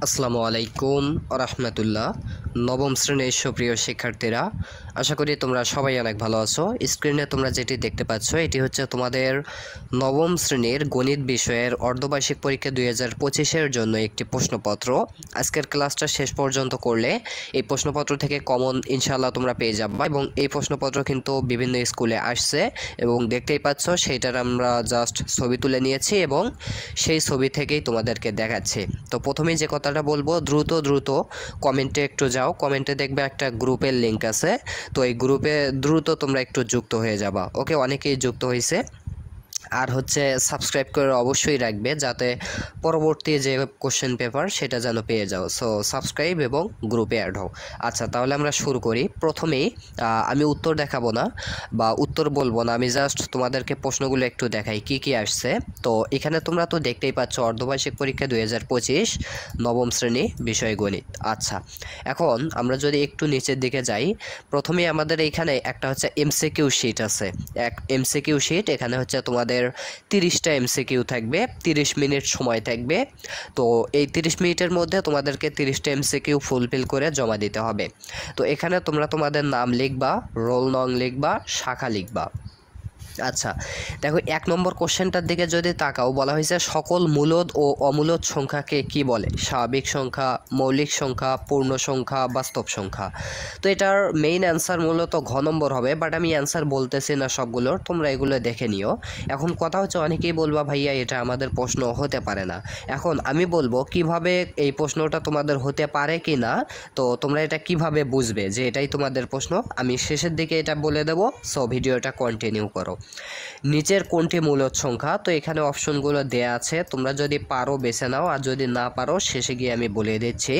আসসালামু আলাইকুম রাহমাতুল্লাহ। নবম শ্রেণীর সুপ্রিয় শিক্ষার্থীরা, আশা করি তোমরা সবাই অনেক ভালো আছো। স্ক্রিনে তোমরা যেটি দেখতে পাচ্ছ এটি হচ্ছে তোমাদের নবম শ্রেণীর গণিত বিষয়ের অর্ধবার্ষিক পরীক্ষা 2025-এর জন্য একটি প্রশ্নপত্র। আজকের ক্লাসটা শেষ পর্যন্ত করলে এই প্রশ্নপত্র থেকে কমন ইনশাআল্লাহ তোমরা পেয়ে যাবে এবং এই প্রশ্নপত্র কিন্তু বিভিন্ন স্কুলে আসছে এবং দেখতেই পাচ্ছ সেইটার আমরা জাস্ট ছবি তুলে নিয়েছি এবং সেই ছবি থেকেই তোমাদেরকে দেখাচ্ছি। তো প্রথমেই যে কথাটা বলবো, দ্রুত কমেন্টে একটু যাও, কমেন্টে দেখবে একটা গ্রুপের লিঙ্ক আছে, তো এই গ্রুপে দ্রুত তোমরা একটু যুক্ত হয়ে যাবা। ওকে, অনেকেই যুক্ত হয়েছে। আর হচ্ছে সাবস্ক্রাইব করে অবশ্যই রাখবে যাতে পরবর্তী যে কোশ্চেন পেপার সেটা যেন পেয়ে যাও। সো সাবস্ক্রাইব এবং গ্রুপে অ্যাড হও। আচ্ছা, তাহলে আমরা শুরু করি। প্রথমেই আমি উত্তর দেখাবো না বা উত্তর বলবো না, আমি জাস্ট তোমাদেরকে প্রশ্নগুলো একটু দেখাই কি কি আসছে। তো এখানে তোমরা তো দেখতেই পাচ্ছ অর্ধবার্ষিক পরীক্ষা 2025 নবম শ্রেণী বিষয় গণিত। আচ্ছা, এখন আমরা যদি একটু নিচের দিকে যাই, প্রথমেই আমাদের এইখানে একটা হচ্ছে এমসিকিউ শিট আছে। এক এমসিকিউ শিট, এখানে হচ্ছে তোমাদের 30টা এমসিকিউ থাকবে, 30 মিনিট সময় থাকবে। তো এই 30 মিনিটের মধ্যে তোমাদেরকে 30টা এমসিকিউ ফুলফিল করে জমা দিতে হবে। তো এখানে তোমরা তোমাদের নাম লিখবা, রোল নং লিখবা, শাখা লিখবা। আচ্ছা, দেখো 1 নম্বর কোশ্চেনটার দিকে যদি তাকাও, বলা হয়েছে সকল মূলদ ও অমূলদ সংখ্যাকে কি বলে? স্বাভাবিক সংখ্যা, মৌলিক সংখ্যা, পূর্ণ সংখ্যা, বাস্তব সংখ্যা। তো এটার মেইন অ্যান্সার মূলত ঘ নম্বর হবে, বাট আমি অ্যান্সার বলতেছি না সবগুলোর, তোমরা এগুলো দেখে নিও। এখন কথা হচ্ছে, অনেকেই বলবা ভাইয়া এটা আমাদের প্রশ্ন হতে পারে না। এখন আমি বলবো কিভাবে এই প্রশ্নটা তোমাদের হতে পারে কি না, তো তোমরা এটা কিভাবে বুঝবে যে এটাই তোমাদের প্রশ্ন, আমি শেষের দিকে এটা বলে দেবো। সো ভিডিওটা কন্টিনিউ করো। নিচের কোনটি মূলদ সংখ্যা? তো এখানে অপশনগুলো দেয়া আছে, তোমরা যদি পারো বেছে নাও, আর যদি না পারো শেষে গিয়ে আমি বলে দিচ্ছি।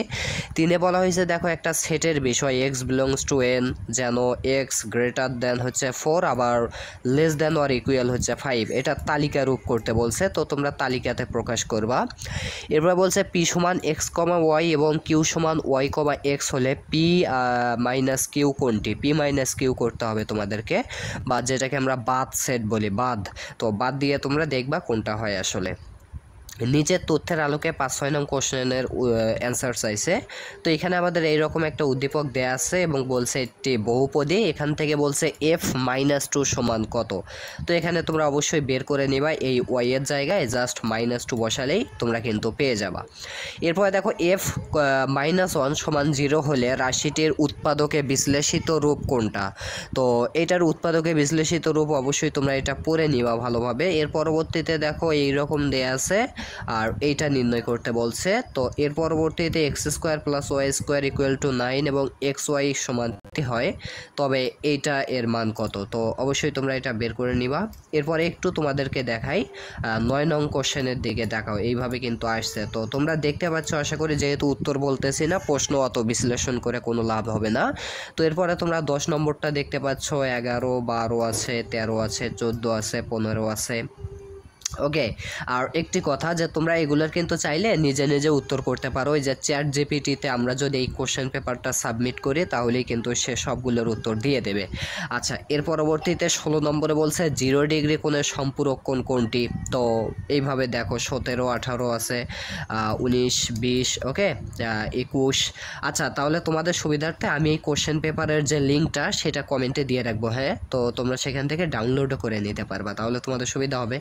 3-এ বলা হয়েছে, দেখো একটা সেটের বিষয় এক্স বিলংস টু এন, যেন এক্স গ্রেটার দেন হচ্ছে 4 আবার লেস দেন অর ইকুয়াল হচ্ছে 5, এটা তালিকা রূপ করতে বলছে, তো তোমরা তালিকাতে প্রকাশ করবা। এরপর বলছে পি সমান এক্স কমা ওয়াই এবং কিউ সমান ওয়াই কমা এক্স হলে পি মাইনাস কিউ কোনটি? পি মাইনাস কিউ করতে হবে তোমাদেরকে, বা যেটাকে আমরা বাদ সেট বলি, বাদ। তো বাদ দিয়ে তোমরা দেখবা কোনটা হয় আসলে। নিচের তথ্যের আলোকে 5-6 নং কোশ্চেনের অ্যান্সার চাইছে। তো এখানে আমাদের এইরকম একটা উদ্দীপক দেয়া আছে এবং বলছে একটি বহুপদী, এখান থেকে বলছে f-2 সমান কত। তো এখানে তোমরা অবশ্যই বের করে নিবা, এই ওয়াই এর জায়গায় জাস্ট -2 বসালেই তোমরা কিন্তু পেয়ে যাবা। এরপরে দেখো f-1 সমান 0 হলে রাশিটির উৎপাদকে বিশ্লেষিত রূপ কোনটা? তো এটার উৎপাদকে বিশ্লেষিত রূপ অবশ্যই তোমরা এটা পড়ে নিবা ভালোভাবে। এর পরবর্তীতে দেখো এইরকম দেয়া আছে আর এইটা নির্ণয় করতে বলছে। তো এর পরবর্তীতে x² + y² = 9 এবং xy সমান হয়, তবে এইটা এর মান কত? তো অবশ্যই তোমরা এটা বের করে নিবা। এরপরে একটু তোমাদেরকে দেখাই, 9 নং কোশ্চেনের দিকে দেখাও, এইভাবে কিন্তু আসছে। তো তোমরা দেখতে পাচ্ছ আশা করি, যেহেতু উত্তর বলতেছি না, প্রশ্ন অত বিশ্লেষণ করে কোনো লাভ হবে না। তো এরপরে তোমরা 10 নম্বরটা দেখতে পাচ্ছ, 11, 12 আছে, 13 আছে, 14 আছে, 15 আছে। ওকে, আর একটি কথা যে তোমরা এগুলোর কিন্তু চাইলে নিজে নিজে উত্তর করতে পারো। এই যে চ্যাট জিপিটিতে আমরা যদি এই কোশ্চেন পেপারটা সাবমিট করি তাহলেই কিন্তু সে সবগুলোর উত্তর দিয়ে দেবে। আচ্ছা, এর পরবর্তীতে 16 নম্বরে বলছে 0 ডিগ্রি কোণের সম্পূরক কোণ কোনটি? তো এইভাবে দেখো 17, 18 আছে, 19, 20, ওকে, 21। আচ্ছা, তাহলে তোমাদের সুবিধার্থে আমি এই কোশ্চেন পেপারের যে লিঙ্কটা সেটা কমেন্টে দিয়ে রাখবো, হ্যাঁ, তো তোমরা সেখান থেকে ডাউনলোডও করে নিতে পারবা, তাহলে তোমাদের সুবিধা হবে।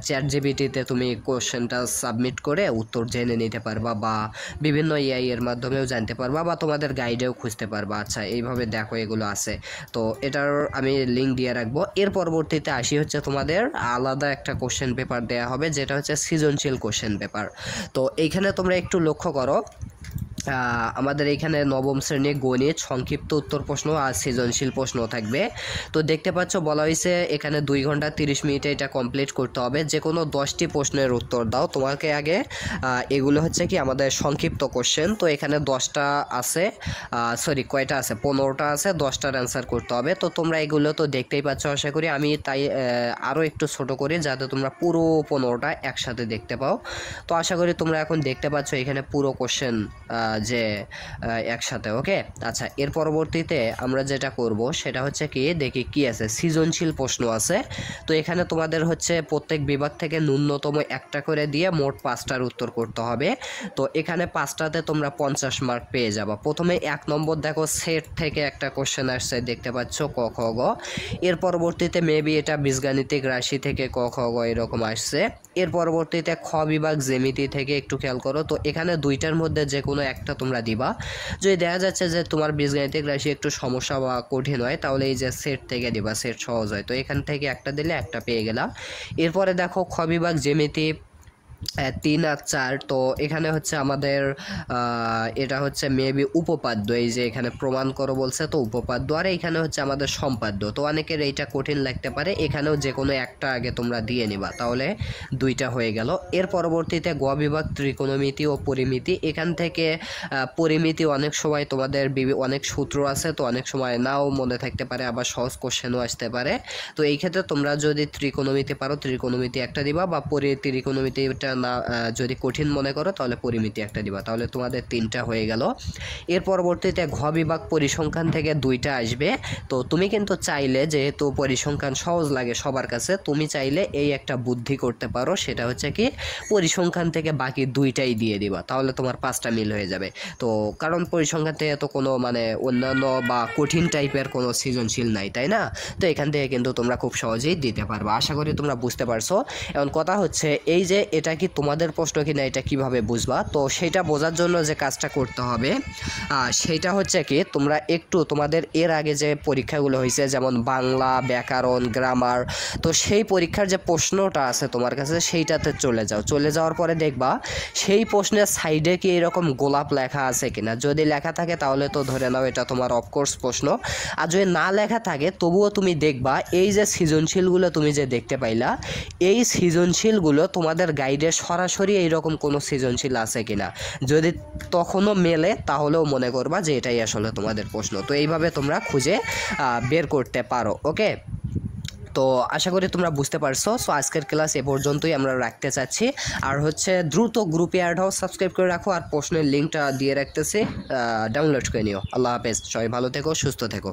চ্যাট জিপিটিতে তুমি কোশ্চেনটা সাবমিট করে উত্তর জেনে নিতে পারবা, বা বিভিন্ন এআই এর মাধ্যমেও জানতে পারবা, বা তোমাদের গাইডেও খুঁজতে পারবা। আচ্ছা, এইভাবে দেখো এগুলো আছে, তো এটার আমি লিঙ্ক দিয়ে রাখবো। এর পরবর্তীতে আসি হচ্ছে তোমাদের আলাদা একটা কোশ্চেন পেপার দেওয়া হবে, যেটা হচ্ছে সৃজনশীল কোশ্চেন পেপার। তো এইখানে তোমরা একটু লক্ষ্য করো, আমাদের এখানে নবম শ্রেণী গণিত সংক্ষিপ্ত উত্তর প্রশ্ন আর সৃজনশীল প্রশ্ন থাকবে। তো দেখতে পাচ্ছ বলা হয়েছে এখানে 2 ঘন্টা 30 মিনিটে এটা কমপ্লিট করতে হবে। যে কোনো 10টি প্রশ্নের উত্তর দাও। তোমাকে আগে এগুলো হচ্ছে কি আমাদের সংক্ষিপ্ত কোশ্চেন, তো এখানে 10টা আছে, সরি কয়টা আছে, 15টা আছে, 10টার অ্যান্সার করতে হবে। তো তোমরা এগুলো তো দেখতেই পাচ্ছ আশা করি, আমি তাই আরও একটু ছোট করি যাতে তোমরা পুরো 15টা একসাথে দেখতে পাও। তো আশা করি তোমরা এখন দেখতে পাচ্ছ এখানে পুরো কোশ্চেন যে একসাথে। ওকে, আচ্ছা, এর পরবর্তীতে আমরা যেটা করব সেটা হচ্ছে কি, দেখি কি আছে, সৃজনশীল প্রশ্ন আছে। তো এখানে তোমাদের হচ্ছে প্রত্যেক বিভাগ থেকে ন্যূনতম একটা করে দিয়ে মোট 5টার উত্তর করতে হবে। তো এখানে 5টাতে তোমরা 50 মার্ক পেয়ে যাবা। প্রথমে 1 নম্বর দেখো, সেট থেকে একটা কোশ্চেন আসছে, দেখতে পাচ্ছ, ক খ গ। এর পরবর্তীতে মেবি এটা বীজগাণিতিক রাশি থেকে ক খ গ এরকম আসছে। এর পরবর্তীতে খ বিভাগ জ্যামিতি থেকে একটু খেয়াল করো। তো এখানে দুইটার মধ্যে যে কোনো একটা তোমরা দিবা। যদি দেখা যাচ্ছে যে তোমার বীজগাণিতিক রাশি একটু সমস্যা বা কঠিন হয়, তাহলে এই যে সেট থেকে দিবা, সেট সহজ হয়। তো এখান থেকে একটা দিলে একটা পেয়ে গেলা। এরপরে দেখো খ বিভাগ জ্যামিতি 3 আর 4। তো এখানে হচ্ছে আমাদের এটা হচ্ছে মেবি উপপাদ্য, এই যে এখানে প্রমাণ করো বলছে, তো উপপাদ্য। আর এখানে হচ্ছে আমাদের সম্পাদ্য। তো অনেকের এইটা কঠিন লাগতে পারে, এখানেও যে কোনো একটা আগে তোমরা দিয়ে নিবা, তাহলে 2টা হয়ে গেল। এর পরবর্তীতে গ বিভাগ ত্রিকোণমিতি ও পরিমিতি। এখান থেকে পরিমিতি অনেক সময় তোমাদের অনেক সূত্র আছে, তো অনেক সময় নাও মনে থাকতে পারে, আবার সহজ কোশ্চেনও আসতে পারে। তো এই ক্ষেত্রে তোমরা যদি ত্রিকোণমিতি পারো, ত্রিকোণমিতি একটা দিবা, বা ত্রিকোণমিতিটা না যদি কঠিন মনে করো তাহলে পরিমিতি একটা দিবা, তাহলে তোমাদের 3টা হয়ে গেল। এর পরবর্তীতে ঘ বিভাগ পরিসংখ্যান থেকে 2টা আসবে। তো তুমি কিন্তু চাইলে, যেহেতু পরিসংখ্যান সহজ লাগে সবার কাছে, তুমি চাইলে এই একটা বুদ্ধি করতে পারো, সেটা হচ্ছে কি, পরিসংখ্যান থেকে বাকি 2টাই দিয়ে দিবা, তাহলে তোমার 5টা মিল হয়ে যাবে। তো কারণ পরিসংখ্যান থেকে তো কোনো মানে অন্যান্য বা কঠিন টাইপের কোনো সৃজনশীল নাই, তাই না? তো এখান থেকে কিন্তু তোমরা খুব সহজেই দিতে পারবে। আশা করি তোমরা বুঝতে পারছো। এখন কথা হচ্ছে এই যে এটা কি তোমাদের প্রশ্ন কিনা, এটা কিভাবে বুঝবা? তো সেটা বোঝার জন্য যে কাজটা করতে হবে সেটা হচ্ছে কি, তোমরা একটু তোমাদের এর আগে যে পরীক্ষাগুলো হয়েছে, যেমন বাংলা, ব্যাকরণ, গ্রামার, তো সেই পরীক্ষার যে প্রশ্নটা আছে তোমার কাছে, সেইটাতে চলে যাও। চলে যাওয়ার পরে দেখবা সেই প্রশ্নের সাইডে কি এরকম গোলাপ লেখা আছে কিনা। যদি লেখা থাকে তাহলে তো ধরে নাও এটা তোমার অফকোর্স প্রশ্ন। আর যদি না লেখা থাকে তবুও তুমি দেখবা এই যে সৃজনশীলগুলো তুমি যে দেখতে পাইলা, এই সৃজনশীলগুলো তোমাদের গাইডে সরাসরি এইরকম কোনো সৃজনশীল আছে কিনা। যদি তখনও মেলে তাহলেও মনে করবা যে এটাই আসলে তোমাদের প্রশ্ন। তো এইভাবে তোমরা খুঁজে বের করতে পারো। ওকে, তো আশা করি তোমরা বুঝতে পারছো। সো আজকের ক্লাস এ পর্যন্তই আমরা রাখতে চাচ্ছি। আর হচ্ছে দ্রুত গ্রুপে অ্যাড হও, সাবস্ক্রাইব করে রাখো, আর প্রশ্নের লিঙ্কটা দিয়ে রাখতেছি, ডাউনলোড করে নিও। আল্লাহ হাফেজ, সবাই ভালো থেকো, সুস্থ থেকো।